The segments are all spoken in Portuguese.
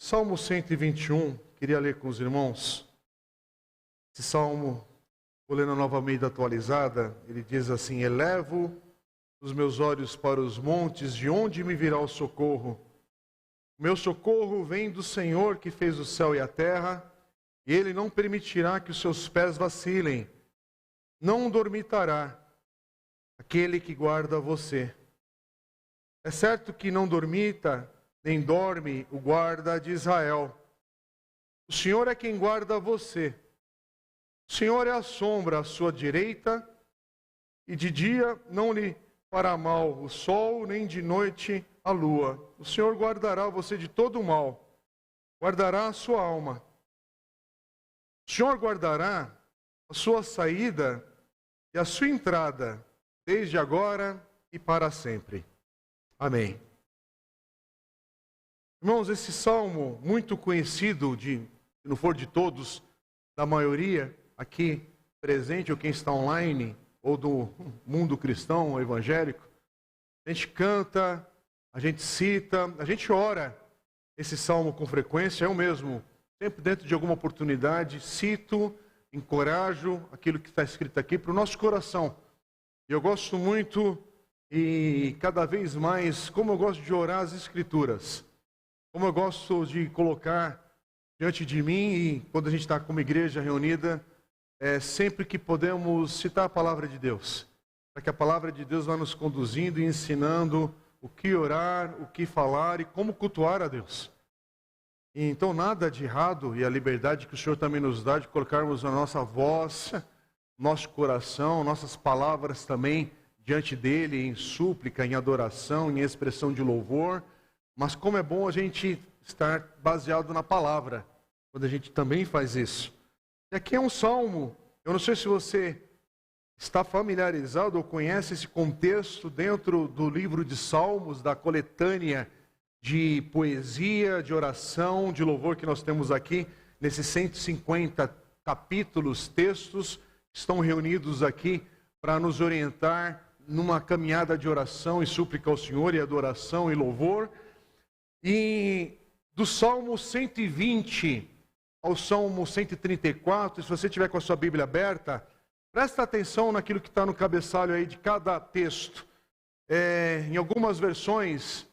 Salmo 121, queria ler com os irmãos. Esse salmo, vou ler na Nova Almeida atualizada, ele diz assim: elevo os meus olhos para os montes, de onde me virá o socorro? O meu socorro vem do Senhor que fez o céu e a terra, e Ele não permitirá que os seus pés vacilem. Não dormitará aquele que guarda você. É certo que não dormita, nem dorme o guarda de Israel. O Senhor é quem guarda você. O Senhor é a sombra à sua direita, e de dia não lhe fará mal o sol, nem de noite a lua. O Senhor guardará você de todo o mal, guardará a sua alma. O Senhor guardará a sua saída e a sua entrada, desde agora e para sempre. Amém. Irmãos, esse salmo muito conhecido, se não for de todos, da maioria aqui presente, ou quem está online, ou do mundo cristão, ou evangélico, a gente canta, a gente cita, a gente ora esse salmo com frequência. Eu mesmo, sempre dentro de alguma oportunidade, cito, encorajo aquilo que está escrito aqui para o nosso coração. E eu gosto muito, e cada vez mais, como eu gosto de orar as Escrituras, como eu gosto de colocar diante de mim, e quando a gente está como igreja reunida, sempre que podemos citar a palavra de Deus, para que a palavra de Deus vá nos conduzindo e ensinando o que orar, o que falar e como cultuar a Deus. E então nada de errado, e a liberdade que o Senhor também nos dá de colocarmos a nossa voz, nosso coração, nossas palavras também diante dele, em súplica, em adoração, em expressão de louvor. Mas como é bom a gente estar baseado na palavra, quando a gente também faz isso. E aqui é um salmo, eu não sei se você está familiarizado ou conhece esse contexto dentro do livro de Salmos, da coletânea de poesia, de oração, de louvor que nós temos aqui, nesses 150 capítulos, textos, que estão reunidos aqui para nos orientar numa caminhada de oração e súplica ao Senhor, e adoração e louvor. E do Salmo 120 ao Salmo 134, se você tiver com a sua Bíblia aberta, presta atenção naquilo que está no cabeçalho aí de cada texto. Em algumas versões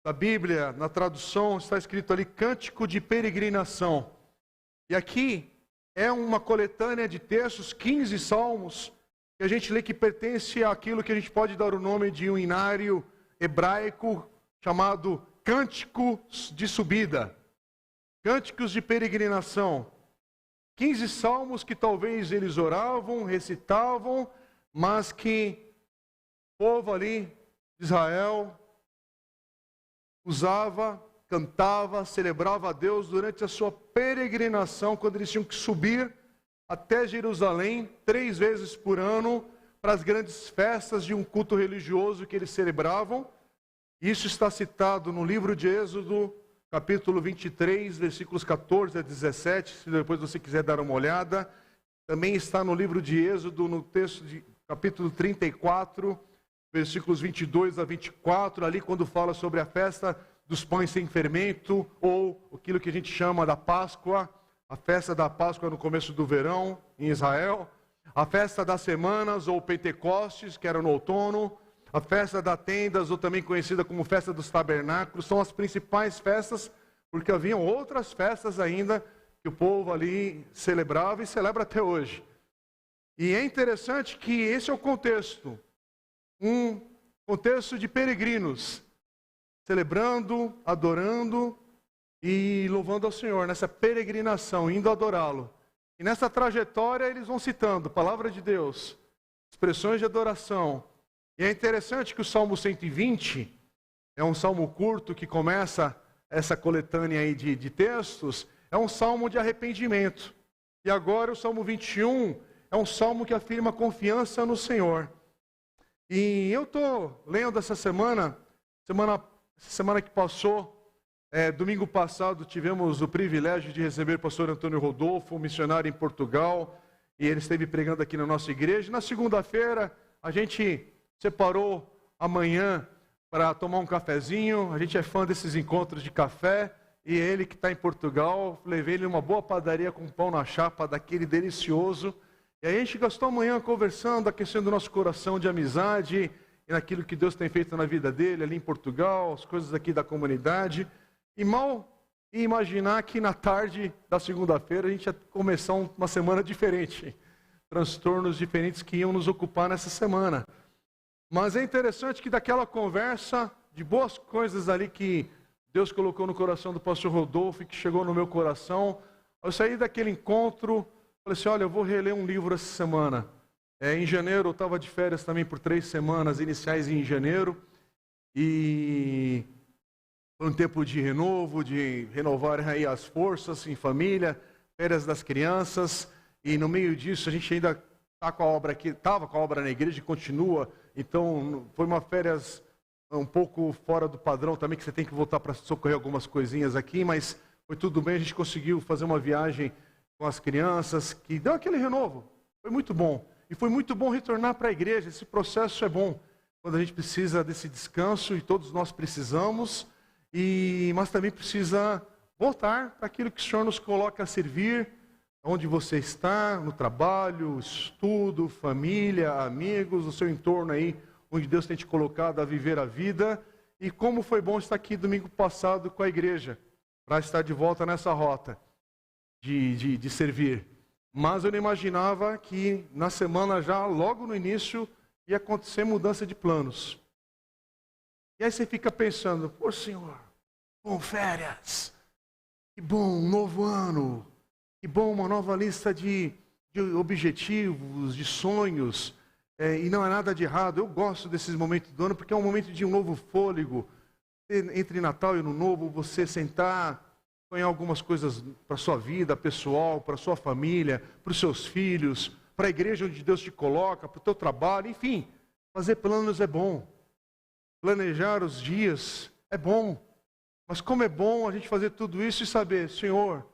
da Bíblia, na tradução, está escrito ali Cântico de Peregrinação. E aqui é uma coletânea de textos, 15 salmos, que a gente lê que pertence àquilo que a gente pode dar o nome de um inário hebraico chamado Cânticos de Subida, Cânticos de Peregrinação. 15 salmos que talvez eles oravam, recitavam, mas que o povo ali de Israel usava, cantava, celebrava a Deus durante a sua peregrinação, quando eles tinham que subir até Jerusalém 3 vezes por ano para as grandes festas de um culto religioso que eles celebravam. Isso está citado no livro de Êxodo, capítulo 23, versículos 14 a 17, se depois você quiser dar uma olhada. Também está no livro de Êxodo, no texto de capítulo 34, versículos 22 a 24, ali quando fala sobre a festa dos pães sem fermento, ou aquilo que a gente chama da Páscoa, a festa da Páscoa no começo do verão em Israel, a festa das semanas, ou Pentecostes, que era no outono, a festa das tendas, ou também conhecida como festa dos tabernáculos, são as principais festas, porque haviam outras festas ainda que o povo ali celebrava e celebra até hoje. E é interessante que esse é o contexto, um contexto de peregrinos, celebrando, adorando e louvando ao Senhor, nessa peregrinação, indo adorá-lo. E nessa trajetória eles vão citando palavra de Deus, expressões de adoração. E é interessante que o Salmo 120 é um salmo curto que começa essa coletânea aí de textos, é um salmo de arrependimento. E agora o Salmo 21 é um salmo que afirma confiança no Senhor. E eu estou lendo essa semana que passou, domingo passado tivemos o privilégio de receber o pastor Antônio Rodolfo, um missionário em Portugal, e ele esteve pregando aqui na nossa igreja. Na segunda-feira a gente separou amanhã para tomar um cafezinho. A gente é fã desses encontros de café e ele que está em Portugal, levei ele numa boa padaria com pão na chapa, daquele delicioso. E aí a gente gastou a manhã conversando, aquecendo o nosso coração de amizade, e naquilo que Deus tem feito na vida dele, ali em Portugal, as coisas aqui da comunidade. E mal ia imaginar que na tarde da segunda-feira a gente ia começar uma semana diferente. Transtornos diferentes que iam nos ocupar nessa semana. Mas é interessante que daquela conversa, de boas coisas ali que Deus colocou no coração do pastor Rodolfo e que chegou no meu coração, eu saí daquele encontro, falei assim, olha, eu vou reler um livro essa semana. Em janeiro eu estava de férias também por 3 semanas iniciais em janeiro, e foi um tempo de renovo, de renovar aí as forças em família, férias das crianças, e no meio disso a gente ainda está com a obra aqui, estava com a obra na igreja e continua, então foi uma férias um pouco fora do padrão também, que você tem que voltar para socorrer algumas coisinhas aqui, mas foi tudo bem, a gente conseguiu fazer uma viagem com as crianças, que deu aquele renovo, foi muito bom. E foi muito bom retornar para a igreja, esse processo é bom, quando a gente precisa desse descanso, e todos nós precisamos, mas também precisa voltar para aquilo que o Senhor nos coloca a servir, onde você está, no trabalho, estudo, família, amigos, o seu entorno aí, onde Deus tem te colocado a viver a vida. E como foi bom estar aqui domingo passado com a igreja, para estar de volta nessa rota de servir. Mas eu não imaginava que na semana já, logo no início, ia acontecer mudança de planos. E aí você fica pensando, pô Senhor, bom, férias, que bom, um novo ano, que bom, uma nova lista de objetivos, de sonhos, e não é nada de errado. Eu gosto desses momentos do ano, porque é um momento de um novo fôlego. Entre Natal e Ano Novo, você sentar, sonhar algumas coisas para a sua vida pessoal, para a sua família, para os seus filhos, para a igreja onde Deus te coloca, para o teu trabalho, enfim. Fazer planos é bom. Planejar os dias é bom. Mas como é bom a gente fazer tudo isso e saber, Senhor,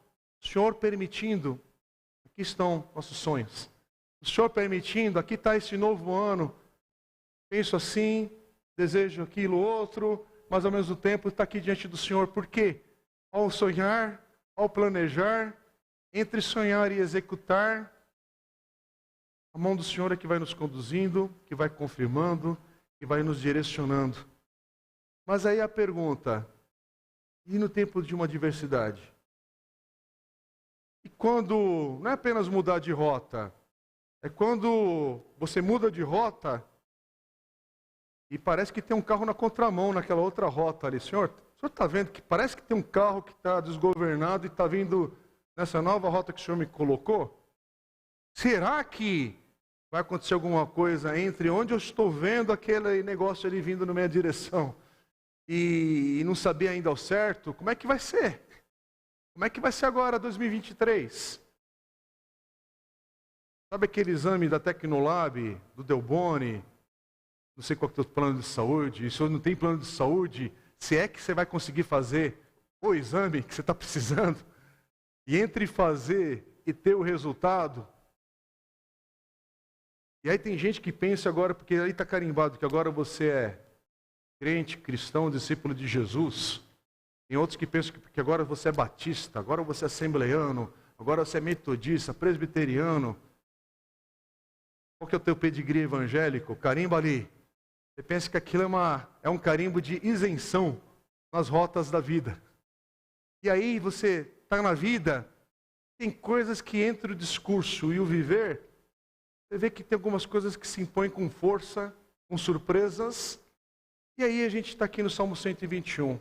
o Senhor permitindo, aqui estão nossos sonhos. O Senhor permitindo, aqui está esse novo ano. Penso assim, desejo aquilo outro, mas ao mesmo tempo está aqui diante do Senhor. Por quê? Ao sonhar, ao planejar, entre sonhar e executar, a mão do Senhor é que vai nos conduzindo, que vai confirmando, que vai nos direcionando. Mas aí a pergunta, e no tempo de uma adversidade? E quando, não é apenas mudar de rota, é quando você muda de rota e parece que tem um carro na contramão naquela outra rota ali. Senhor, o senhor está vendo que parece que tem um carro que está desgovernado e está vindo nessa nova rota que o senhor me colocou? Será que vai acontecer alguma coisa entre onde eu estou vendo aquele negócio ali vindo na minha direção e não saber ainda ao certo? Como é que vai ser? Como é que vai ser agora 2023? Sabe aquele exame da Tecnolab, do Delboni? Não sei qual que é o plano de saúde. Se não tem plano de saúde, se é que você vai conseguir fazer o exame que você está precisando, e entre fazer e ter o resultado. E aí tem gente que pensa agora, porque aí está carimbado, que agora você é crente, cristão, discípulo de Jesus. Tem outros que pensam que agora você é batista, agora você é assembleiano, agora você é metodista, presbiteriano. Qual que é o teu pedigree evangélico? Carimba ali. Você pensa que aquilo é um carimbo de isenção nas rotas da vida. E aí você está na vida, tem coisas que entre o discurso e o viver, você vê que tem algumas coisas que se impõem com força, com surpresas. E aí a gente está aqui no Salmo 121.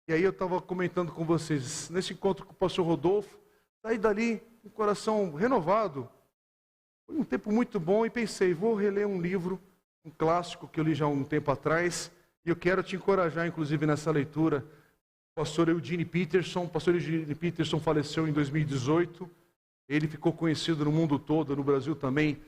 E aí eu estava comentando com vocês, nesse encontro com o pastor Rodolfo, saí dali com o coração renovado. Foi um tempo muito bom e pensei, vou reler um livro, um clássico que eu li já há um tempo atrás, e eu quero te encorajar, inclusive, nessa leitura. O pastor Eugene Peterson faleceu em 2018. Ele ficou conhecido no mundo todo, no Brasil também,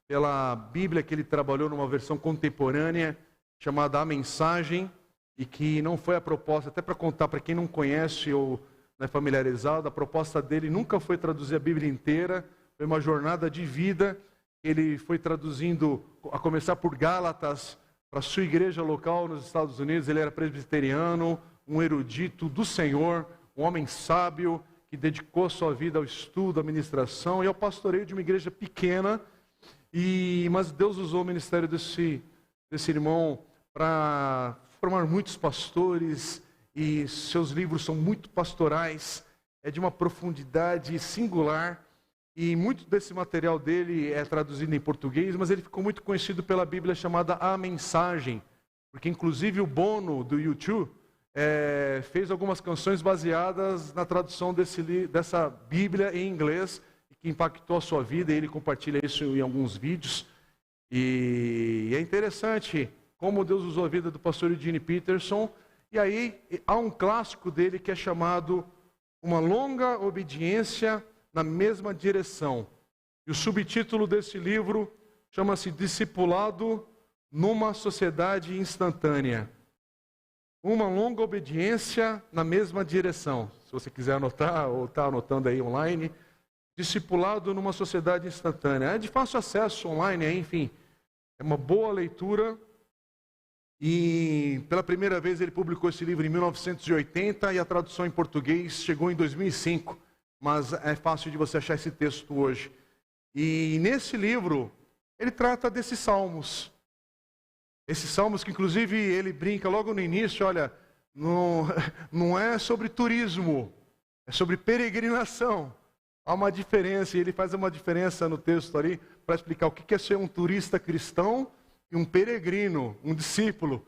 pela Bíblia que ele trabalhou numa versão contemporânea, chamada A Mensagem, e que não foi a proposta, até para contar para quem não conhece ou não é familiarizado, a proposta dele nunca foi traduzir a Bíblia inteira, foi uma jornada de vida. Ele foi traduzindo, a começar por Gálatas, para a sua igreja local nos Estados Unidos. Ele era presbiteriano, um erudito do Senhor, um homem sábio que dedicou sua vida ao estudo, à ministração e ao pastoreio de uma igreja pequena. Mas Deus usou o ministério desse irmão para formar muitos pastores, e seus livros são muito pastorais, é de uma profundidade singular, e muito desse material dele é traduzido em português, mas ele ficou muito conhecido pela Bíblia chamada A Mensagem, porque inclusive o Bono do U2 fez algumas canções baseadas na tradução dessa Bíblia em inglês, que impactou a sua vida, e ele compartilha isso em alguns vídeos. E é interessante como Deus usou a vida do pastor Eugene Peterson. E aí há um clássico dele que é chamado Uma Longa Obediência na Mesma Direção. E o subtítulo desse livro chama-se Discipulado numa Sociedade Instantânea. Uma longa obediência na mesma direção. Se você quiser anotar, ou está anotando aí online, Discipulado numa Sociedade Instantânea. É de fácil acesso online, enfim. É uma boa leitura. E pela primeira vez ele publicou esse livro em 1980 e a tradução em português chegou em 2005. Mas é fácil de você achar esse texto hoje. E nesse livro, ele trata desses salmos. Esses salmos que, inclusive, ele brinca logo no início, olha, não é sobre turismo, é sobre peregrinação. Há uma diferença, e ele faz uma diferença no texto ali, para explicar o que é ser um turista cristão e um peregrino, um discípulo.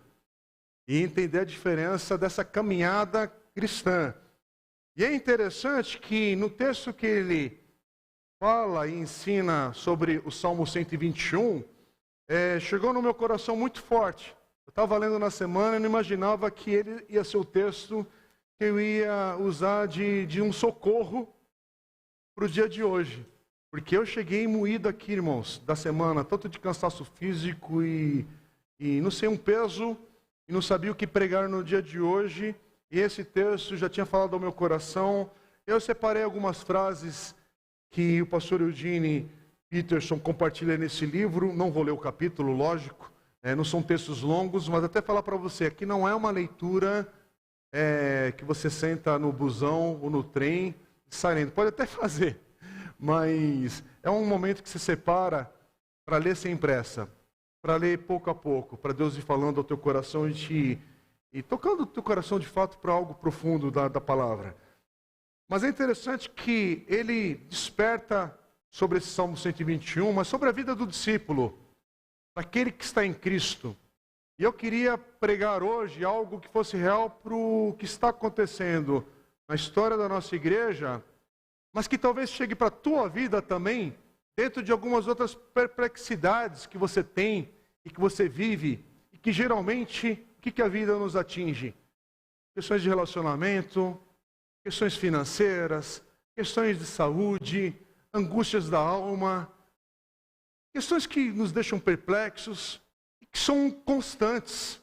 E entender a diferença dessa caminhada cristã. E é interessante que no texto que ele fala e ensina sobre o Salmo 121, chegou no meu coração muito forte. Eu estava lendo na semana e não imaginava que ele ia ser o texto que eu ia usar de um socorro para o dia de hoje. Porque eu cheguei moído aqui, irmãos, da semana, tanto de cansaço físico e não sei, um peso, e não sabia o que pregar no dia de hoje. E esse texto já tinha falado ao meu coração. Eu separei algumas frases que o pastor Eugene Peterson compartilha nesse livro. Não vou ler o capítulo, lógico, não são textos longos, mas até falar para você, aqui não é uma leitura que você senta no busão ou no trem e sai lendo. Pode até fazer, mas é um momento que se separa para ler sem pressa, para ler pouco a pouco, para Deus ir falando ao teu coração e tocando o teu coração de fato para algo profundo da palavra. Mas é interessante que ele desperta sobre esse Salmo 121, mas sobre a vida do discípulo, daquele que está em Cristo. E eu queria pregar hoje algo que fosse real para o que está acontecendo na história da nossa igreja, mas que talvez chegue para a tua vida também, dentro de algumas outras perplexidades que você tem e que você vive, e que geralmente, o que a vida nos atinge? Questões de relacionamento, questões financeiras, questões de saúde, angústias da alma, questões que nos deixam perplexos, e que são constantes,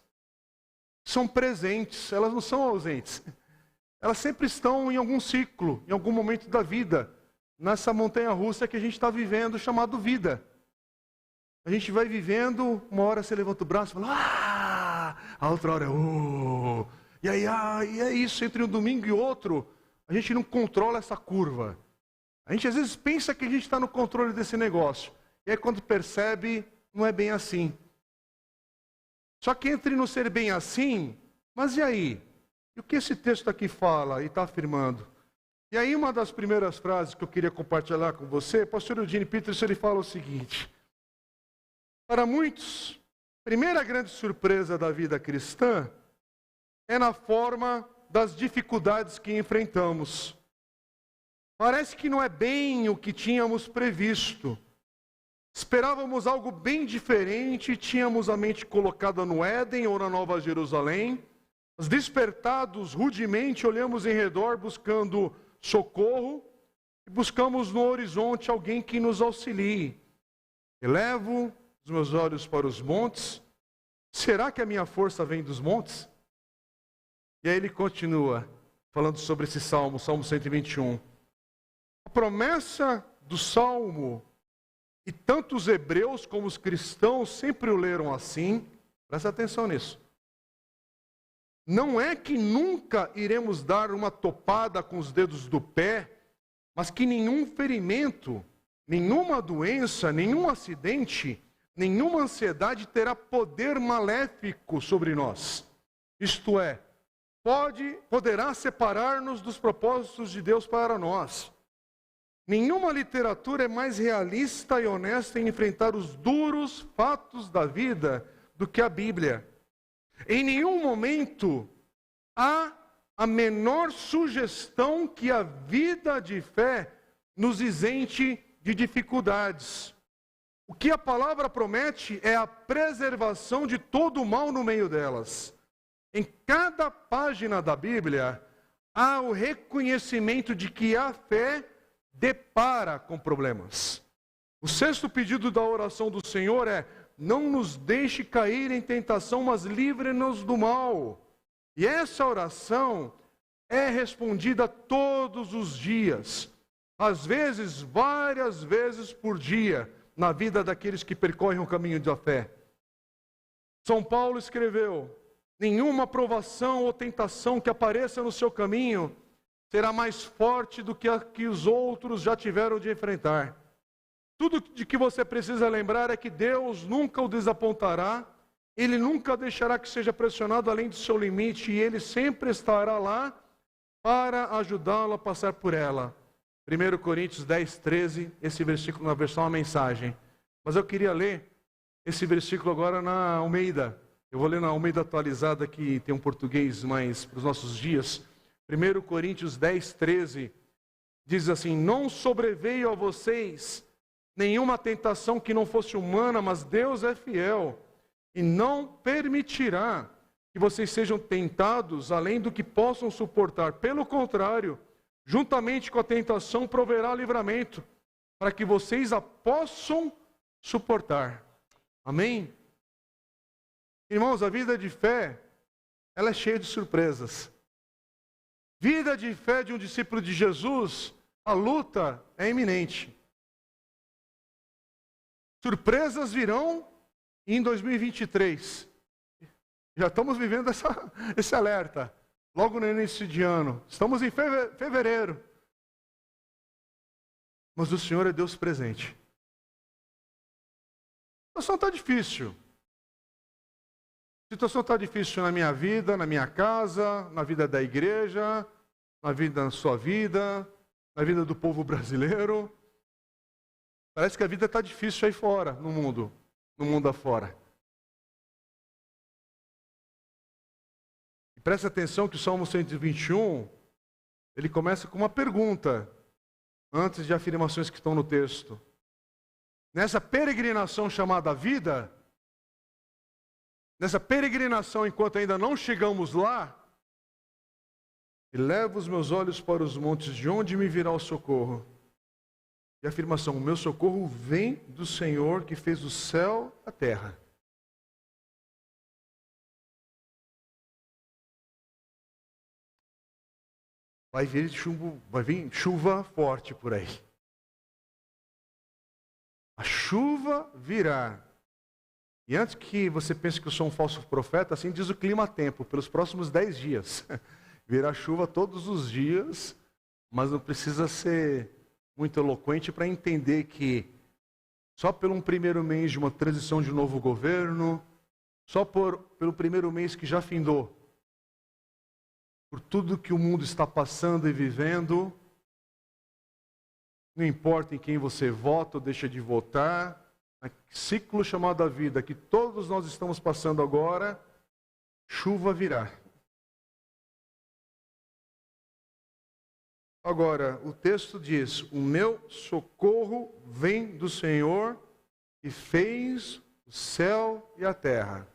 são presentes, elas não são ausentes. Elas sempre estão em algum ciclo, em algum momento da vida, nessa montanha-russa que a gente está vivendo, chamado vida. A gente vai vivendo, uma hora você levanta o braço e fala, a outra hora e aí, e é isso, entre um domingo e outro, a gente não controla essa curva. A gente às vezes pensa que a gente está no controle desse negócio. E aí quando percebe, não é bem assim. Só que entre não ser bem assim, mas e aí? E o que esse texto aqui fala e está afirmando? E aí uma das primeiras frases que eu queria compartilhar com você, o pastor Eugene Peterson, ele fala o seguinte: para muitos, a primeira grande surpresa da vida cristã é na forma das dificuldades que enfrentamos. Parece que não é bem o que tínhamos previsto. Esperávamos algo bem diferente, tínhamos a mente colocada no Éden ou na Nova Jerusalém. Mas despertados rudemente, olhamos em redor buscando socorro e buscamos no horizonte alguém que nos auxilie. Elevo os meus olhos para os montes. Será que a minha força vem dos montes? E aí ele continua falando sobre esse salmo, Salmo 121. A promessa do salmo, e tanto os hebreus como os cristãos sempre o leram assim, presta atenção nisso. não é que nunca iremos dar uma topada com os dedos do pé, mas que nenhum ferimento, nenhuma doença, nenhum acidente, nenhuma ansiedade terá poder maléfico sobre nós. Isto é, poderá separar-nos dos propósitos de Deus para nós. Nenhuma literatura é mais realista e honesta em enfrentar os duros fatos da vida do que a Bíblia. Em nenhum momento há a menor sugestão que a vida de fé nos isente de dificuldades. O que a palavra promete é a preservação de todo o mal no meio delas. Em cada página da Bíblia há o reconhecimento de que a fé depara com problemas. O sexto pedido da oração do Senhor é: não nos deixe cair em tentação, mas livre-nos do mal. E essa oração é respondida todos os dias, às vezes, várias vezes por dia, na vida daqueles que percorrem o caminho da fé. São Paulo escreveu: nenhuma provação ou tentação que apareça no seu caminho será mais forte do que a que os outros já tiveram de enfrentar. Tudo de que você precisa lembrar é que Deus nunca o desapontará, Ele nunca deixará que seja pressionado além do seu limite, e Ele sempre estará lá para ajudá-lo a passar por ela. 1 Coríntios 10, 13, esse versículo na versão A Mensagem. Mas eu queria ler esse versículo agora na Almeida. Eu vou ler na Almeida atualizada, que tem um português mais para os nossos dias. 1 Coríntios 10, 13, diz assim: não sobreveio a vocês nenhuma tentação que não fosse humana, mas Deus é fiel e não permitirá que vocês sejam tentados além do que possam suportar. Pelo contrário, juntamente com a tentação proverá livramento, para que vocês a possam suportar. Amém? Irmãos, a vida de fé, ela é cheia de surpresas. Vida de fé de um discípulo de Jesus, a luta é iminente. Surpresas virão em 2023. Já estamos vivendo esse alerta, logo no início de ano. Estamos em fevereiro. Mas o Senhor é Deus presente. A situação está difícil. A situação está difícil na minha vida, na minha casa, na vida da igreja, na vida da sua vida, na vida do povo brasileiro. Parece que a vida está difícil aí fora, no mundo afora. E presta atenção que o Salmo 121, ele começa com uma pergunta, antes de afirmações que estão no texto. Nessa peregrinação chamada vida, nessa peregrinação enquanto ainda não chegamos lá, elevo os meus olhos para os montes, de onde me virá o socorro? E a afirmação: o meu socorro vem do Senhor que fez o céu e a terra. Vai vir chuva forte por aí. A chuva virá. E antes que você pense que eu sou um falso profeta, assim diz o clima-tempo, pelos próximos 10 dias. Virá chuva todos os dias, mas não precisa ser muito eloquente para entender que só pelo primeiro mês de uma transição de novo governo, só pelo primeiro mês que já findou, por tudo que o mundo está passando e vivendo, não importa em quem você vota ou deixa de votar, ciclo chamado a vida que todos nós estamos passando agora, chuva virá. Agora, o texto diz: o meu socorro vem do Senhor que fez o céu e a terra.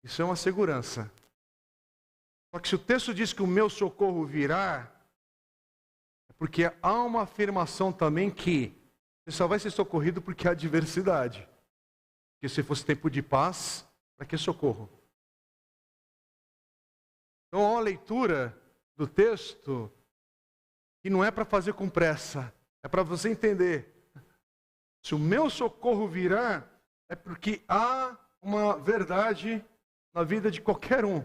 Isso é uma segurança. Só que se o texto diz que o meu socorro virá, é porque há uma afirmação também que você só vai ser socorrido porque há adversidade. Porque se fosse tempo de paz, para que socorro? Então há uma leitura do texto que não é para fazer com pressa, é para você entender. Se o meu socorro virá, é porque há uma verdade na vida de qualquer um.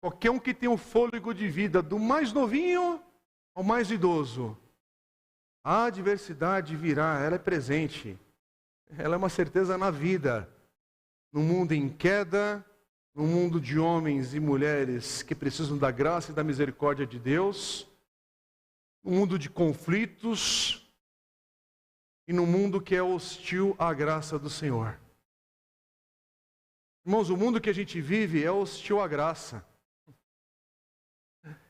qualquer um que tem o fôlego de vida, do mais novinho ao mais idoso, a adversidade virá, ela é presente. Ela é uma certeza na vida. No mundo em queda, no mundo de homens e mulheres que precisam da graça e da misericórdia de Deus, no mundo de conflitos e no mundo que é hostil à graça do Senhor. Irmãos, o mundo que a gente vive é hostil à graça.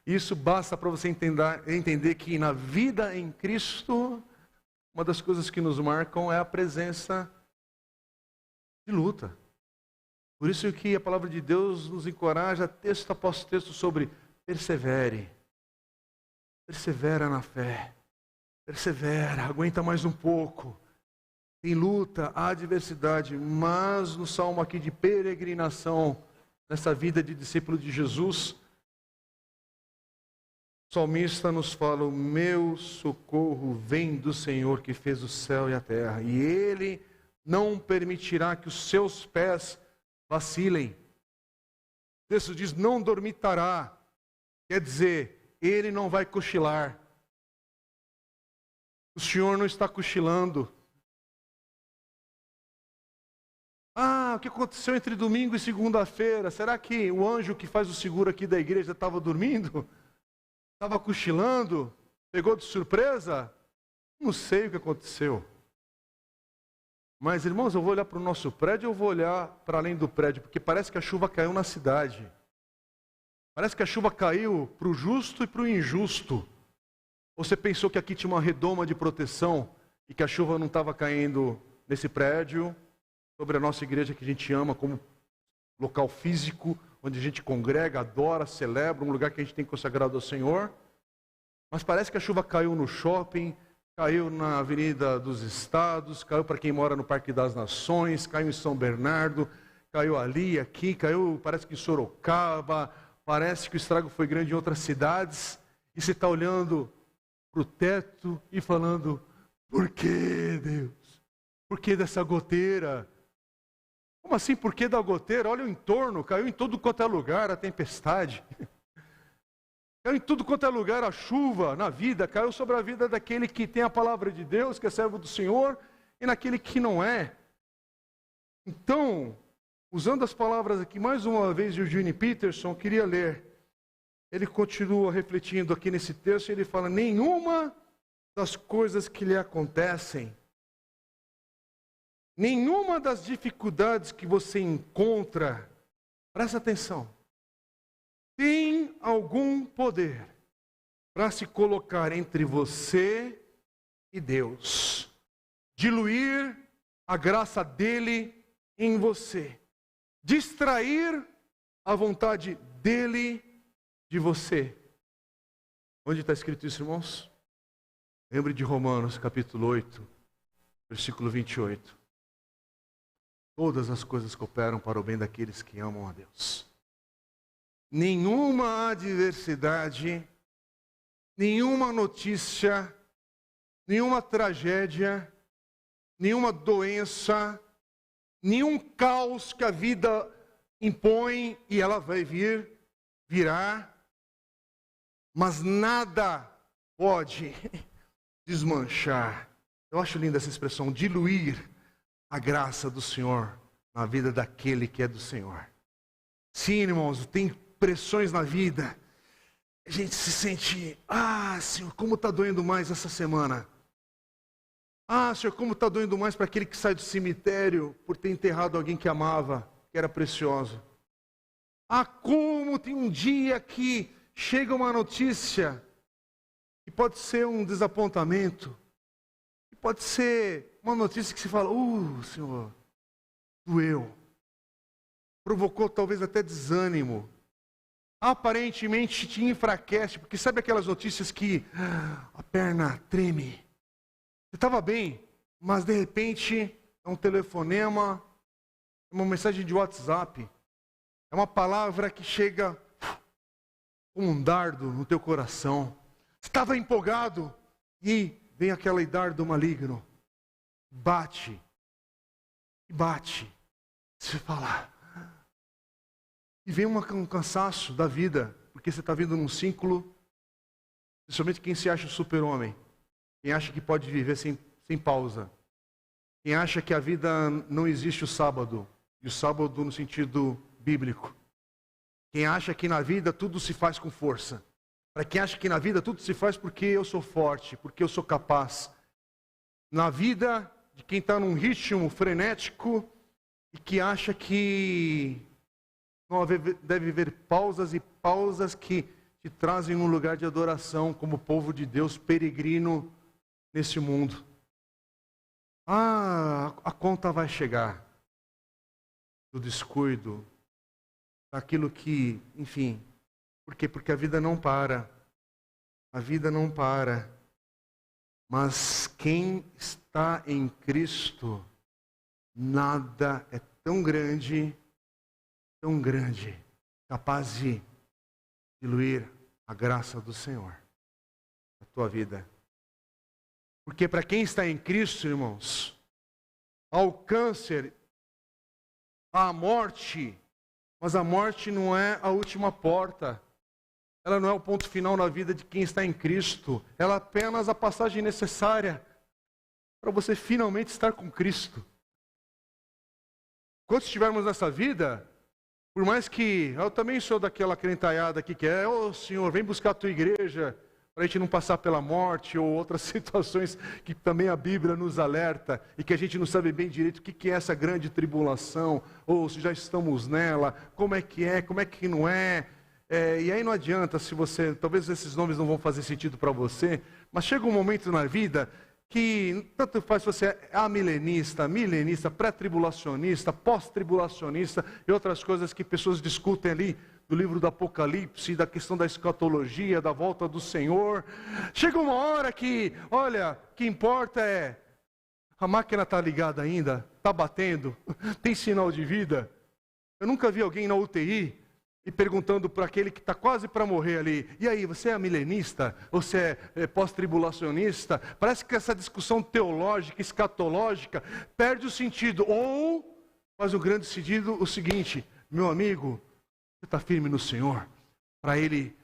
Isso basta para você entender que na vida em Cristo, uma das coisas que nos marcam é a presença de luta. Por isso que a palavra de Deus nos encoraja, texto após texto, sobre persevere. Persevera na fé. Persevera, aguenta mais um pouco. Tem luta, há adversidade, mas no salmo aqui de peregrinação, nessa vida de discípulo de Jesus, o salmista nos fala: o meu socorro vem do Senhor que fez o céu e a terra, e Ele não permitirá que os seus pés vacilem. O texto diz: não dormitará, quer dizer, Ele não vai cochilar. O Senhor não está cochilando. O que aconteceu entre domingo e segunda-feira? Será que o anjo que faz o seguro aqui da igreja estava dormindo? Estava cochilando? Pegou de surpresa? Não sei o que aconteceu. Mas, irmãos, eu vou olhar para o nosso prédio ou vou olhar para além do prédio? Porque parece que a chuva caiu na cidade. Parece que a chuva caiu para o justo e para o injusto. Você pensou que aqui tinha uma redoma de proteção e que a chuva não estava caindo nesse prédio, sobre a nossa igreja que a gente ama como local físico, onde a gente congrega, adora, celebra, um lugar que a gente tem consagrado ao Senhor. Mas parece que a chuva caiu no shopping, caiu na Avenida dos Estados, caiu para quem mora no Parque das Nações, caiu em São Bernardo, caiu ali, aqui, caiu, parece que em Sorocaba, parece que o estrago foi grande em outras cidades, e você está olhando para o teto e falando: por que, Deus? Por que dessa goteira? Como assim, por que da goteira? Olha o entorno, caiu em todo quanto é lugar a tempestade. Caiu em tudo quanto é lugar a chuva na vida, caiu sobre a vida daquele que tem a palavra de Deus, que é servo do Senhor, e naquele que não é. Então, usando as palavras aqui mais uma vez de Eugene Peterson, eu queria ler. Ele continua refletindo aqui nesse texto, e ele fala: nenhuma das coisas que lhe acontecem, nenhuma das dificuldades que você encontra, presta atenção, tem algum poder para se colocar entre você e Deus, diluir a graça dele em você, distrair a vontade dele de você. Onde está escrito isso, irmãos? Lembre de Romanos capítulo 8, versículo 28. Todas as coisas cooperam para o bem daqueles que amam a Deus. Nenhuma adversidade, nenhuma notícia, nenhuma tragédia, nenhuma doença, nenhum caos que a vida impõe, e ela vai virá, mas nada pode desmanchar. Eu acho linda essa expressão, diluir a graça do Senhor na vida daquele que é do Senhor. Sim, irmãos, tem pressões na vida. A gente se sente: Senhor, como está doendo mais essa semana. Senhor, como está doendo mais para aquele que sai do cemitério por ter enterrado alguém que amava, que era precioso. Como tem um dia que chega uma notícia que pode ser um desapontamento, que pode ser uma notícia que se fala: Senhor, doeu. Provocou talvez até desânimo. Aparentemente te enfraquece, porque sabe aquelas notícias que a perna treme? Você estava bem, mas de repente é um telefonema, é uma mensagem de WhatsApp, é uma palavra que chega como um dardo no teu coração. Você estava empolgado e vem aquele dardo maligno. Bate. Você fala: E vem um cansaço da vida, porque você está vindo num ciclo, principalmente quem se acha super-homem, quem acha que pode viver sem pausa, quem acha que a vida não existe o sábado, e o sábado no sentido bíblico. Quem acha que na vida tudo se faz com força. Para quem acha que na vida tudo se faz porque eu sou forte, porque eu sou capaz. Na vida de quem está num ritmo frenético e que acha que não deve haver pausas e pausas que te trazem um lugar de adoração como povo de Deus peregrino nesse mundo. A conta vai chegar do descuido, daquilo que, enfim, por quê? Porque a vida não para. A vida não para. Mas quem está em Cristo, nada é tão grande, capaz de diluir a graça do Senhor na tua vida. Porque para quem está em Cristo, irmãos, ao câncer, à morte, mas a morte não é a última porta. Ela não é o ponto final na vida de quem está em Cristo. Ela é apenas a passagem necessária para você finalmente estar com Cristo. Quando estivermos nessa vida, por mais que eu também sou daquela crentaiada aqui que é, ô Senhor, vem buscar a tua igreja, para a gente não passar pela morte ou outras situações que também a Bíblia nos alerta e que a gente não sabe bem direito o que é essa grande tribulação, ou se já estamos nela, como é que não é. E aí não adianta se você, talvez esses nomes não vão fazer sentido para você, mas chega um momento na vida que tanto faz se você é amilenista, pré-tribulacionista, pós-tribulacionista e outras coisas que pessoas discutem ali do livro do Apocalipse, da questão da escatologia, da volta do Senhor. Chega uma hora que, olha, o que importa é, a máquina está ligada ainda, está batendo, tem sinal de vida. Eu nunca vi alguém na UTI e perguntando para aquele que está quase para morrer ali, e aí, você é milenista? Você é pós-tribulacionista? Parece que essa discussão teológica, escatológica, perde o sentido. Ou faz um grande sentido o seguinte, meu amigo, você está firme no Senhor? Para Ele,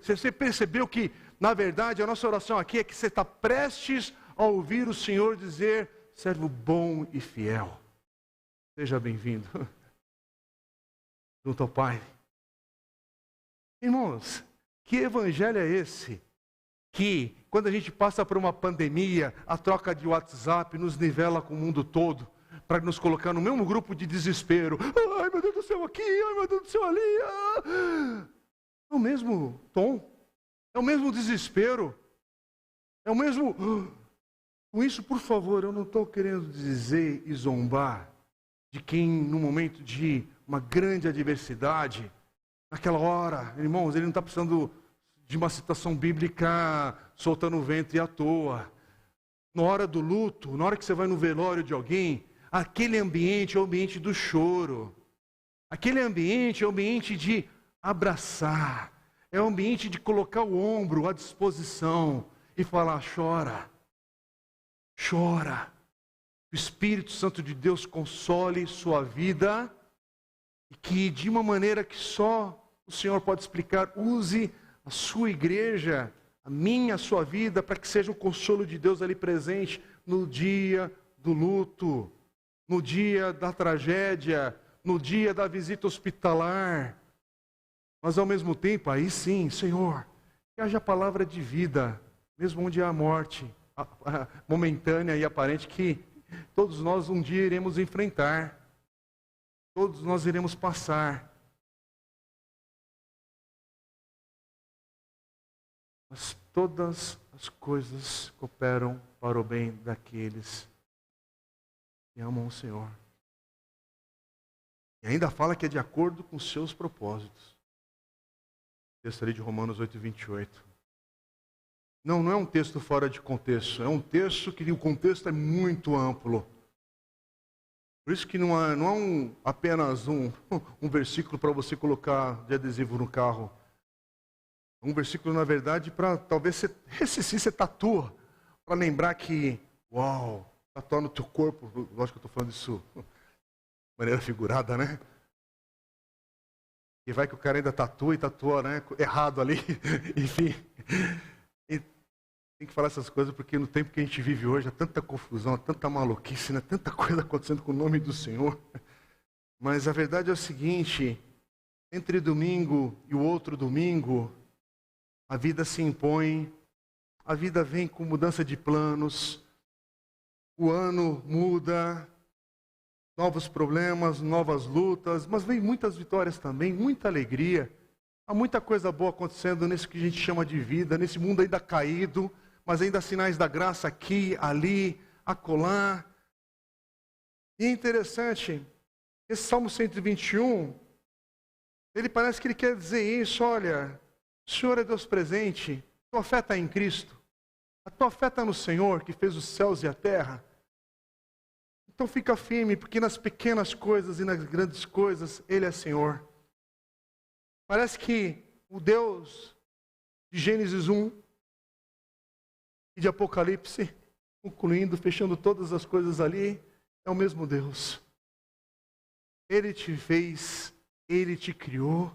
você percebeu que, na verdade, a nossa oração aqui é que você está prestes a ouvir o Senhor dizer, servo bom e fiel. Seja bem-vindo junto ao Pai. Irmãos, que evangelho é esse? Que, quando a gente passa por uma pandemia, a troca de WhatsApp nos nivela com o mundo todo, para nos colocar no mesmo grupo de desespero. Ai, meu Deus do céu, aqui, ai, meu Deus do céu, ali. É o mesmo tom, é o mesmo desespero, é o mesmo... Com isso, por favor, eu não estou querendo dizer e zombar de quem, no momento de uma grande adversidade, naquela hora, irmãos, ele não está precisando de uma citação bíblica soltando o ventre à toa. Na hora do luto, na hora que você vai no velório de alguém, aquele ambiente é o ambiente do choro. Aquele ambiente é o ambiente de abraçar. É o ambiente de colocar o ombro à disposição e falar, chora. Chora. O Espírito Santo de Deus console sua vida e que de uma maneira que só o Senhor pode explicar, use a sua igreja, a sua vida, para que seja o consolo de Deus ali presente no dia do luto, no dia da tragédia, no dia da visita hospitalar. Mas ao mesmo tempo, aí sim, Senhor, que haja palavra de vida, mesmo onde há morte, momentânea e aparente, que todos nós um dia iremos enfrentar. Todos nós iremos passar. Mas todas as coisas cooperam para o bem daqueles que amam o Senhor. E ainda fala que é de acordo com os seus propósitos. O texto ali de Romanos 8:28. Não é um texto fora de contexto. É um texto que o contexto é muito amplo. Por isso que não é apenas um versículo para você colocar de adesivo no carro. É um versículo, na verdade, para talvez esse sim você tatua, para lembrar que, uau, tatuar no teu corpo, lógico que eu estou falando isso de maneira figurada, né? E vai que o cara ainda tatua e tatua, né, errado ali. Enfim. E tem que falar essas coisas porque no tempo que a gente vive hoje há tanta confusão, há tanta maluquice, né, tanta coisa acontecendo com o nome do Senhor. Mas a verdade é o seguinte, entre domingo e o outro domingo, a vida se impõe, a vida vem com mudança de planos, o ano muda, novos problemas, novas lutas, mas vem muitas vitórias também, muita alegria. Há muita coisa boa acontecendo nesse que a gente chama de vida, nesse mundo ainda caído, mas ainda há sinais da graça aqui, ali, acolá. E é interessante, esse Salmo 121, ele parece que ele quer dizer isso, olha, o Senhor é Deus presente, a tua fé está em Cristo, a tua fé está no Senhor que fez os céus e a terra. Então fica firme, porque nas pequenas coisas e nas grandes coisas, Ele é Senhor. Parece que o Deus de Gênesis 1 e de Apocalipse, concluindo, fechando todas as coisas ali, é o mesmo Deus. Ele te fez, Ele te criou.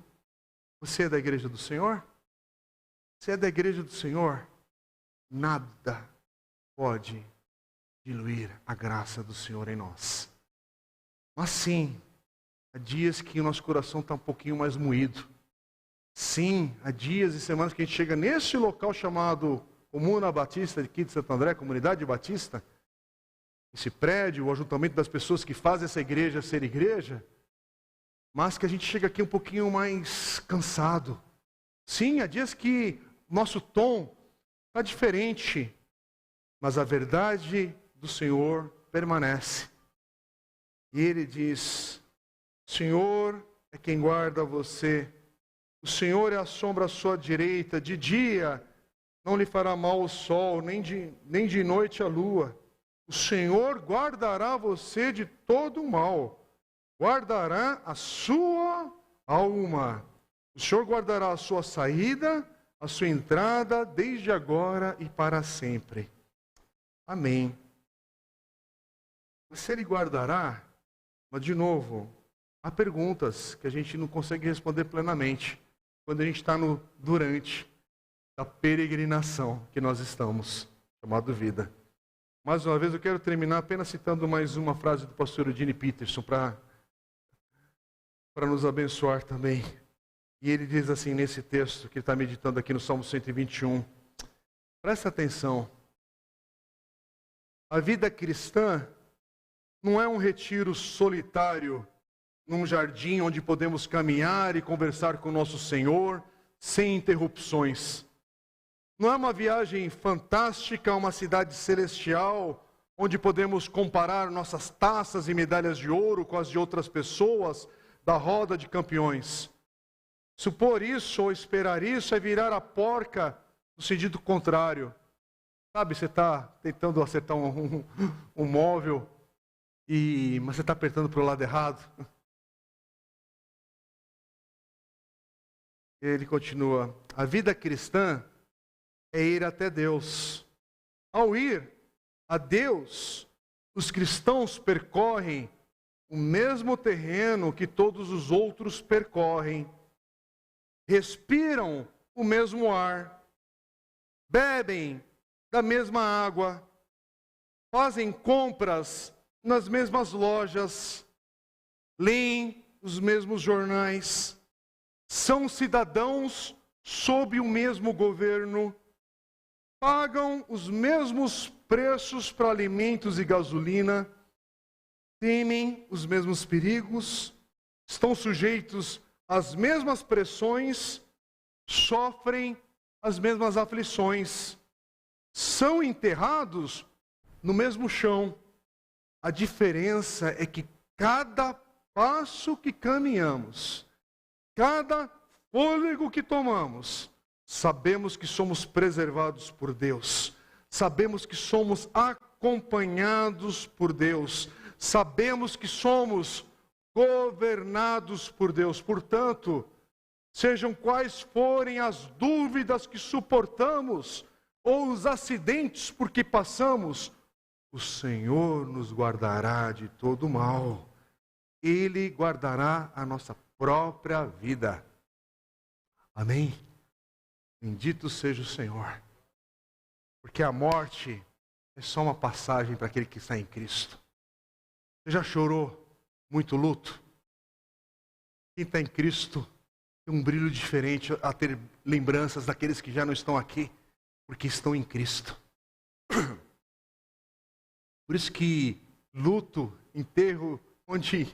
Você é da igreja do Senhor? Você é da igreja do Senhor? Nada pode diluir a graça do Senhor em nós. Mas sim, há dias que o nosso coração está um pouquinho mais moído. Sim, há dias e semanas que a gente chega nesse local chamado Comuna Batista aqui de Santo André, Comunidade Batista, esse prédio, o ajuntamento das pessoas que fazem essa igreja ser igreja, mas que a gente chega aqui um pouquinho mais cansado. Sim, há dias que nosso tom está diferente, mas a verdade do Senhor permanece. E Ele diz, o Senhor é quem guarda você, o Senhor é a sombra à sua direita, de dia não lhe fará mal o sol, nem de noite a lua. O Senhor guardará você de todo o mal, guardará a sua alma. O Senhor guardará a sua saída, a sua entrada, desde agora e para sempre. Amém. Mas se Ele guardará, mas de novo, há perguntas que a gente não consegue responder plenamente quando a gente está no durante da peregrinação que nós estamos, chamado vida. Mais uma vez eu quero terminar apenas citando mais uma frase do pastor Eugene Peterson para nos abençoar também. E ele diz assim nesse texto que ele está meditando aqui no Salmo 121. Presta atenção. A vida cristã não é um retiro solitário num jardim onde podemos caminhar e conversar com o nosso Senhor sem interrupções. Não é uma viagem fantástica a uma cidade celestial onde podemos comparar nossas taças e medalhas de ouro com as de outras pessoas da roda de campeões. Supor isso ou esperar isso é virar a porca no sentido contrário. Sabe, você está tentando acertar um móvel, mas você está apertando para o lado errado. Ele continua, a vida cristã é ir até Deus. Ao ir a Deus, os cristãos percorrem o mesmo terreno que todos os outros percorrem. Respiram o mesmo ar. Bebem da mesma água. Fazem compras nas mesmas lojas. Leem os mesmos jornais. São cidadãos sob o mesmo governo. Pagam os mesmos preços para alimentos e gasolina, temem os mesmos perigos, estão sujeitos às mesmas pressões, sofrem as mesmas aflições, são enterrados no mesmo chão. A diferença é que cada passo que caminhamos, cada fôlego que tomamos, sabemos que somos preservados por Deus. Sabemos que somos acompanhados por Deus. Sabemos que somos governados por Deus. Portanto, sejam quais forem as dúvidas que suportamos ou os acidentes por que passamos, o Senhor nos guardará de todo mal. Ele guardará a nossa própria vida. Amém? Bendito seja o Senhor. Porque a morte é só uma passagem para aquele que está em Cristo. Você já chorou muito luto? Quem está em Cristo tem um brilho diferente a ter lembranças daqueles que já não estão aqui, porque estão em Cristo. Por isso que luto, enterro, onde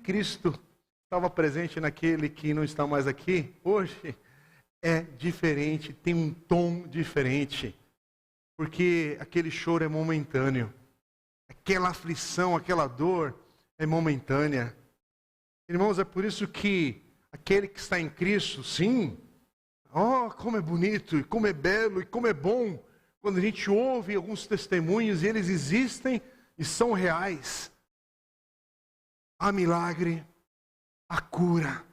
Cristo estava presente naquele que não está mais aqui, hoje é diferente, tem um tom diferente. Porque aquele choro é momentâneo. Aquela aflição, aquela dor é momentânea. Irmãos, é por isso que aquele que está em Cristo, sim, como é bonito, e como é belo, e como é bom, quando a gente ouve alguns testemunhos e eles existem e são reais. Há milagre, há cura,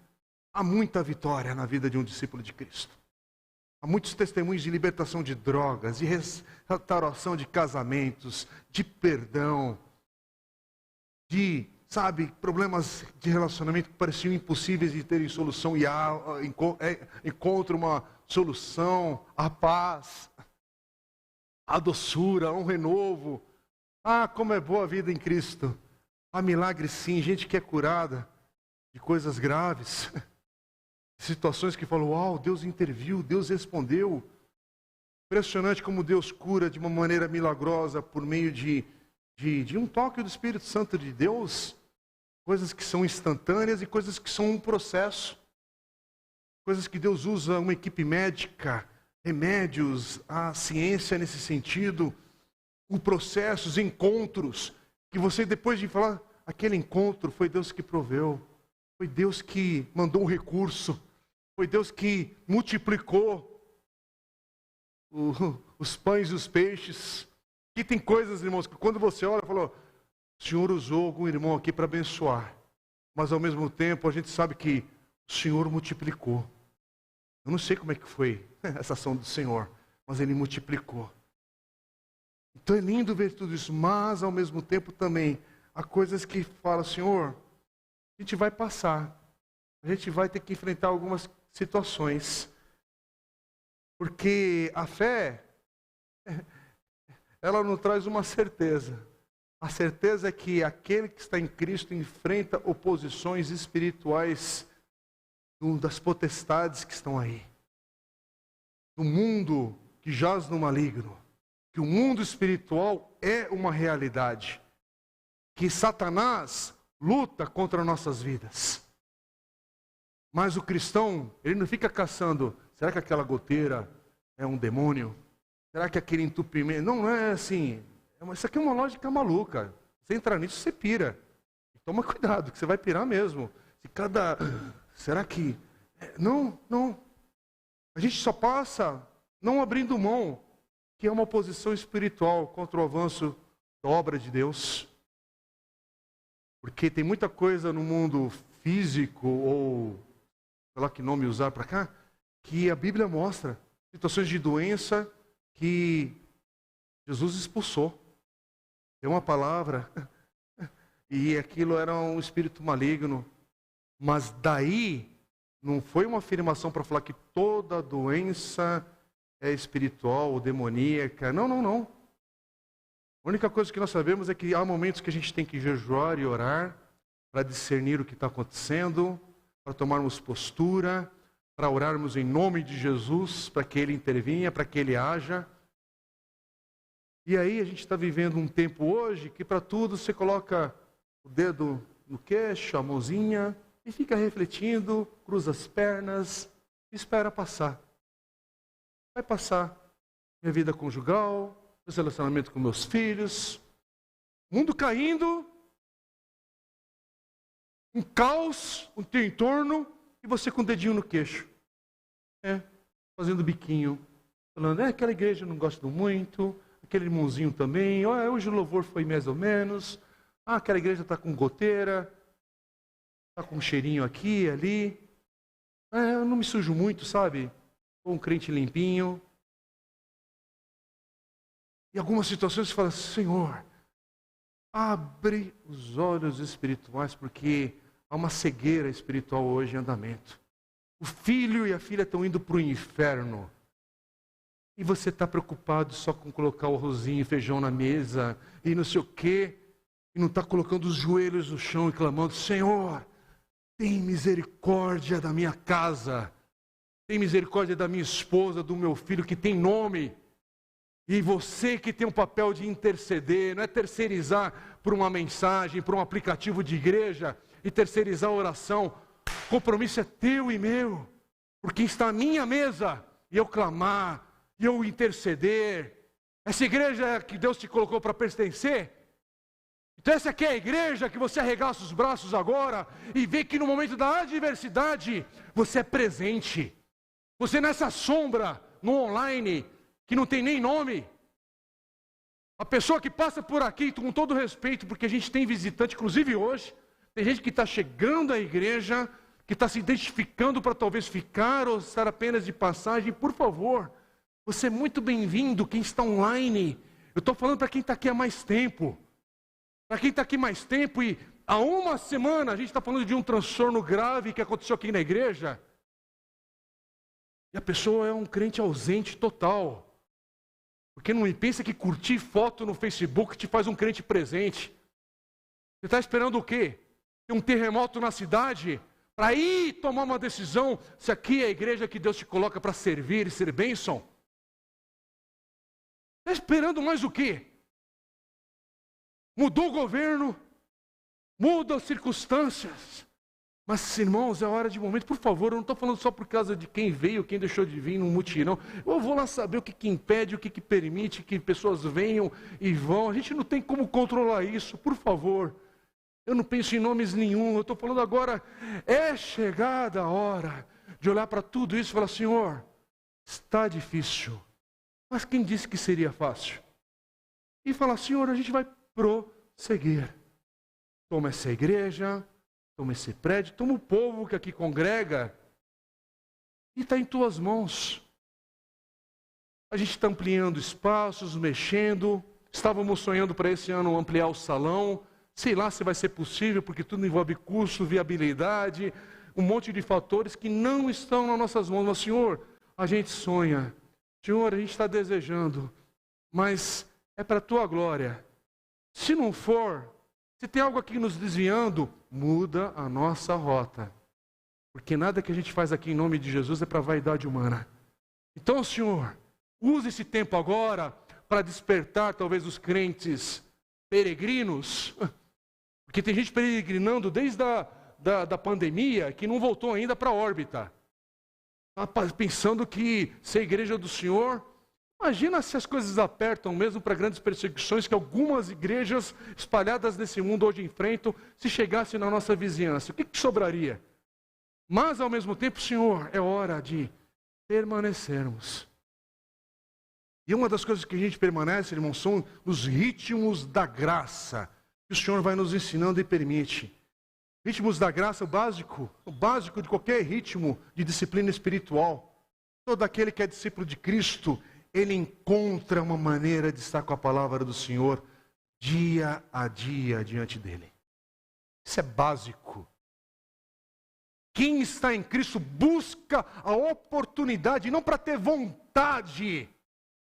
há muita vitória na vida de um discípulo de Cristo. Há muitos testemunhos de libertação de drogas, de restauração de casamentos, de perdão, de, problemas de relacionamento que pareciam impossíveis de terem solução e encontra uma solução, a paz, a doçura, um renovo. Como é boa a vida em Cristo. Há milagre sim, gente que é curada de coisas graves. Situações que falam, uau, Deus interviu, Deus respondeu. Impressionante como Deus cura de uma maneira milagrosa por meio de um toque do Espírito Santo de Deus. Coisas que são instantâneas e coisas que são um processo. Coisas que Deus usa uma equipe médica, remédios, a ciência nesse sentido, processos, encontros, que você depois de falar, aquele encontro foi Deus que proveu, foi Deus que mandou um recurso, foi Deus que multiplicou os pães e os peixes. E tem coisas, irmãos, que quando você olha, falou, o Senhor usou algum irmão aqui para abençoar. Mas ao mesmo tempo, a gente sabe que o Senhor multiplicou. Eu não sei como é que foi essa ação do Senhor, mas Ele multiplicou. Então é lindo ver tudo isso, mas ao mesmo tempo também, há coisas que falam, Senhor, a gente vai passar. A gente vai ter que enfrentar algumas situações. Porque a fé, ela nos traz uma certeza. A certeza é que aquele que está em Cristo enfrenta oposições espirituais das potestades que estão aí. Do mundo que jaz no maligno. Que o mundo espiritual é uma realidade. Que Satanás luta contra nossas vidas. Mas o cristão, ele não fica caçando, será que aquela goteira é um demônio? Será que aquele entupimento... Não é assim. Isso aqui é uma lógica maluca. Você entrar nisso, você pira. Toma cuidado, que você vai pirar mesmo. Será que... Não. A gente só passa não abrindo mão, que é uma posição espiritual contra o avanço da obra de Deus. Porque tem muita coisa no mundo físico, ou sei lá que nome usar para cá, que a Bíblia mostra. Situações de doença que Jesus expulsou. Tem uma palavra, e aquilo era um espírito maligno. Mas daí, não foi uma afirmação para falar que toda doença é espiritual ou demoníaca. Não. A única coisa que nós sabemos é que há momentos que a gente tem que jejuar e orar para discernir o que está acontecendo, para tomarmos postura, para orarmos em nome de Jesus, para que Ele intervenha, para que Ele haja. E aí a gente está vivendo um tempo hoje que para tudo você coloca o dedo no queixo, a mãozinha, e fica refletindo, cruza as pernas, e espera passar. Vai passar minha vida conjugal, meu relacionamento com meus filhos, mundo caindo, um caos no teu entorno, e você com o dedinho no queixo. Fazendo biquinho, falando, aquela igreja eu não gosto muito, aquele irmãozinho também, hoje o louvor foi mais ou menos, aquela igreja está com goteira, está com um cheirinho aqui, ali, eu não me sujo muito, sabe? Sou um crente limpinho. Em algumas situações você fala, Senhor, abre os olhos espirituais, porque Há uma cegueira espiritual hoje em andamento. O filho e a filha estão indo para o inferno. E você está preocupado só com colocar o arrozinho e feijão na mesa e não sei o quê. E não está colocando os joelhos no chão e clamando: Senhor, tem misericórdia da minha casa. Tem misericórdia da minha esposa, do meu filho que tem nome. E você que tem um papel de interceder, não é terceirizar por uma mensagem, por um aplicativo de igreja e terceirizar a oração. O compromisso é teu e meu. Por quem está à minha mesa e eu clamar, e eu interceder. Essa igreja que Deus te colocou para pertencer. Então essa aqui é a igreja que você arregaça os braços agora e vê que no momento da adversidade você é presente. Você nessa sombra, no online, que não tem nem nome. A pessoa que passa por aqui, com todo respeito, porque a gente tem visitante, inclusive hoje, tem gente que está chegando à igreja, que está se identificando para talvez ficar ou estar apenas de passagem. Por favor, você é muito bem-vindo, quem está online. Eu estou falando para quem está aqui há mais tempo. Para quem está aqui mais tempo e há uma semana a gente está falando de um transtorno grave que aconteceu aqui na igreja. E a pessoa é um crente ausente total. Porque não pensa que curtir foto no Facebook te faz um crente presente. Você está esperando o quê? Ter um terremoto na cidade para ir tomar uma decisão se aqui é a igreja que Deus te coloca para servir e ser bênção? Está esperando mais o quê? Mudou o governo, mudam as circunstâncias. Mas, irmãos, é hora de momento, por favor, eu não estou falando só por causa de quem veio, quem deixou de vir num mutirão. Eu vou lá saber o que impede, o que permite que pessoas venham e vão. A gente não tem como controlar isso, por favor. Eu não penso em nomes nenhum, eu estou falando agora, é chegada a hora de olhar para tudo isso e falar: Senhor, está difícil, mas quem disse que seria fácil? E falar: Senhor, a gente vai prosseguir. Toma essa igreja, toma esse prédio, toma o povo que aqui congrega e está em tuas mãos. A gente está ampliando espaços, mexendo. Estávamos sonhando para esse ano ampliar o salão. Sei lá se vai ser possível, porque tudo envolve custo, viabilidade, um monte de fatores que não estão nas nossas mãos. Mas, Senhor, a gente sonha. Senhor, a gente está desejando, mas é para a tua glória. Se não for, se tem algo aqui nos desviando, muda a nossa rota. Porque nada que a gente faz aqui em nome de Jesus é para vaidade humana. Então, Senhor, use esse tempo agora para despertar talvez os crentes peregrinos. Porque tem gente peregrinando desde a pandemia que não voltou ainda para a órbita. Pensando que ser a igreja do Senhor... Imagina se as coisas apertam mesmo para grandes perseguições que algumas igrejas espalhadas nesse mundo hoje enfrentam, se chegassem na nossa vizinhança. O que sobraria? Mas, ao mesmo tempo, Senhor, é hora de permanecermos. E uma das coisas que a gente permanece, irmão, são os ritmos da graça, que o Senhor vai nos ensinando e permite. Ritmos da graça, o básico de qualquer ritmo de disciplina espiritual. Todo aquele que é discípulo de Cristo, ele encontra uma maneira de estar com a palavra do Senhor dia a dia diante dele. Isso é básico. Quem está em Cristo busca a oportunidade, não para ter vontade,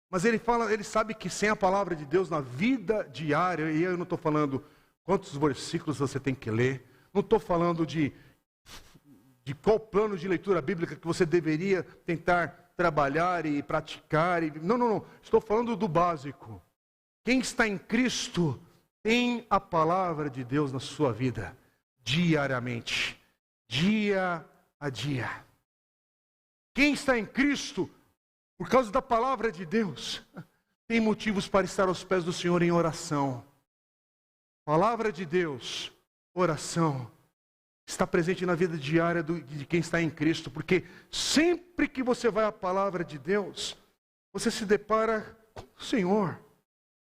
mas ele sabe que sem a palavra de Deus na vida diária, e eu não estou falando quantos versículos você tem que ler, não estou falando de qual plano de leitura bíblica que você deveria tentar trabalhar e praticar. Não. Estou falando do básico. Quem está em Cristo tem a palavra de Deus na sua vida, diariamente, dia a dia. Quem está em Cristo, por causa da palavra de Deus, tem motivos para estar aos pés do Senhor em oração. Palavra de Deus, oração, está presente na vida diária de quem está em Cristo, porque sempre que você vai à palavra de Deus, você se depara com o Senhor,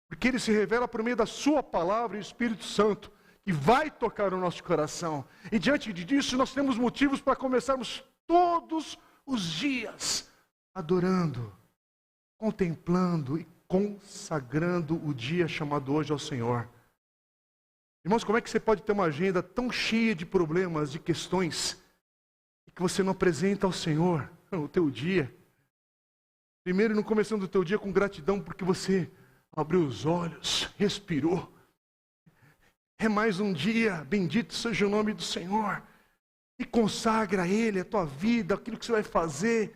porque Ele se revela por meio da sua palavra e o Espírito Santo, que vai tocar o nosso coração. E diante disso nós temos motivos para começarmos todos os dias adorando, contemplando e consagrando o dia chamado hoje ao Senhor. Irmãos, como é que você pode ter uma agenda tão cheia de problemas, de questões, e que você não apresenta ao Senhor o teu dia? Primeiro, no começo do teu dia, com gratidão, porque você abriu os olhos, respirou. É mais um dia, bendito seja o nome do Senhor. E consagra a Ele, a tua vida, aquilo que você vai fazer.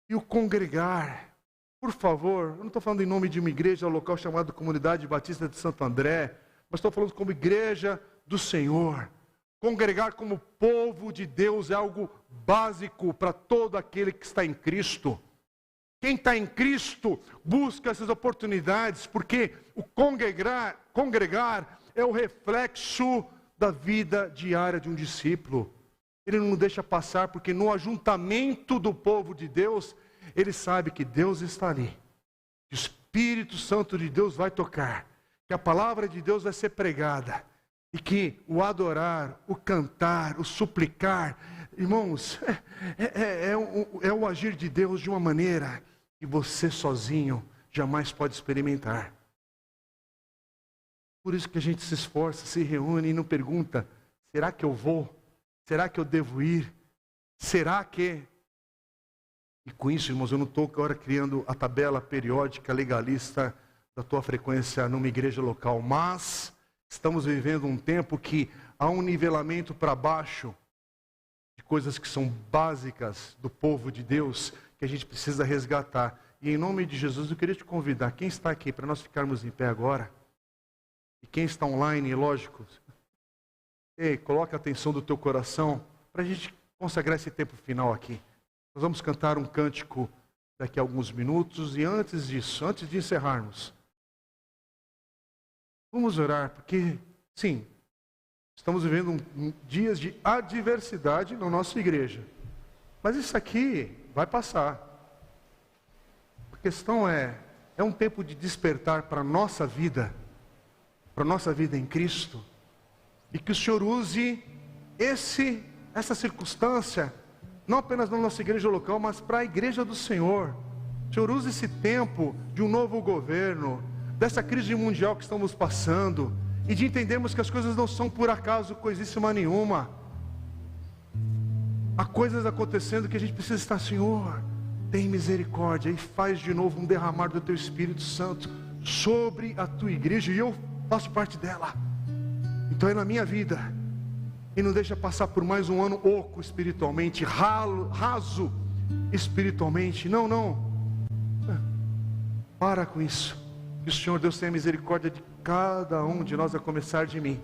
E o congregar. Por favor, eu não estou falando em nome de uma igreja local chamada Comunidade Batista de Santo André, mas estou falando como igreja do Senhor. Congregar como povo de Deus é algo básico para todo aquele que está em Cristo. Quem está em Cristo busca essas oportunidades, porque o congregar é o reflexo da vida diária de um discípulo. Ele não deixa passar, porque no ajuntamento do povo de Deus, ele sabe que Deus está ali, que o Espírito Santo de Deus vai tocar, que a palavra de Deus vai ser pregada, e que o adorar, o cantar, o suplicar, irmãos, é o agir de Deus de uma maneira que você sozinho jamais pode experimentar. Por isso que a gente se esforça, se reúne e não pergunta, será que eu vou? Será que eu devo ir? Será que... E com isso, irmãos, eu não estou agora criando a tabela periódica legalista da tua frequência numa igreja local, mas estamos vivendo um tempo que há um nivelamento para baixo de coisas que são básicas do povo de Deus, que a gente precisa resgatar. E em nome de Jesus, eu queria te convidar, quem está aqui, para nós ficarmos em pé agora, e quem está online, lógico, coloque a atenção do teu coração, para a gente consagrar esse tempo final aqui. Nós vamos cantar um cântico daqui a alguns minutos, e antes disso, antes de encerrarmos, vamos orar, porque, sim, estamos vivendo dias de adversidade na nossa igreja, mas isso aqui vai passar. A questão é um tempo de despertar para a nossa vida em Cristo, e que o Senhor use essa circunstância, não apenas na nossa igreja local, mas para a igreja do Senhor. O Senhor usa esse tempo de um novo governo, dessa crise mundial que estamos passando, e de entendermos que as coisas não são por acaso coisíssima nenhuma. Há coisas acontecendo que a gente precisa estar, Senhor, tem misericórdia, e faz de novo um derramar do Teu Espírito Santo sobre a Tua igreja, e eu faço parte dela. Então é na minha vida. E não deixa passar por mais um ano oco espiritualmente, raso espiritualmente. Não. Para com isso. Que o Senhor Deus tenha misericórdia de cada um de nós, a começar de mim.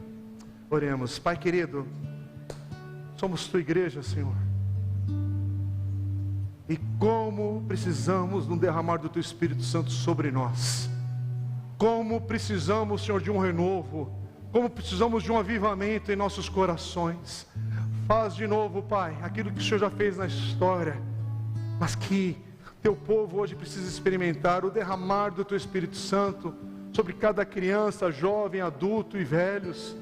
Oremos. Pai querido, somos Tua igreja, Senhor. E como precisamos de um derramar do Teu Espírito Santo sobre nós. Como precisamos, Senhor, de um renovo. Como precisamos de um avivamento em nossos corações. Faz de novo, Pai, aquilo que o Senhor já fez na história, mas que Teu povo hoje precisa experimentar o derramar do Teu Espírito Santo sobre cada criança, jovem, adulto e velhos.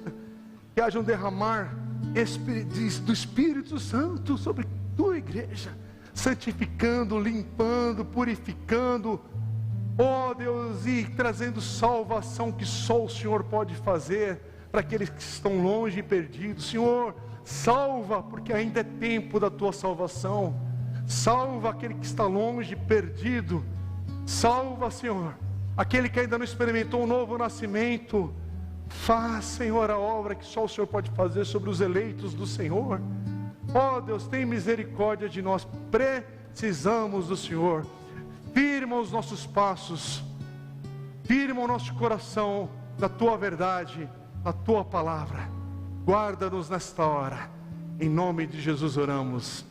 Que haja um derramar do Espírito Santo sobre Tua igreja, santificando, limpando, purificando, ó Deus, e trazendo salvação que só o Senhor pode fazer para aqueles que estão longe e perdidos. Senhor, salva, porque ainda é tempo da Tua salvação. Salva aquele que está longe e perdido. Salva, Senhor, aquele que ainda não experimentou um novo nascimento. Faz, Senhor, a obra que só o Senhor pode fazer sobre os eleitos do Senhor. Ó Deus, tem misericórdia de nós. Precisamos do Senhor. Firma os nossos passos, firma o nosso coração na Tua verdade, na Tua palavra. Guarda-nos nesta hora, em nome de Jesus oramos.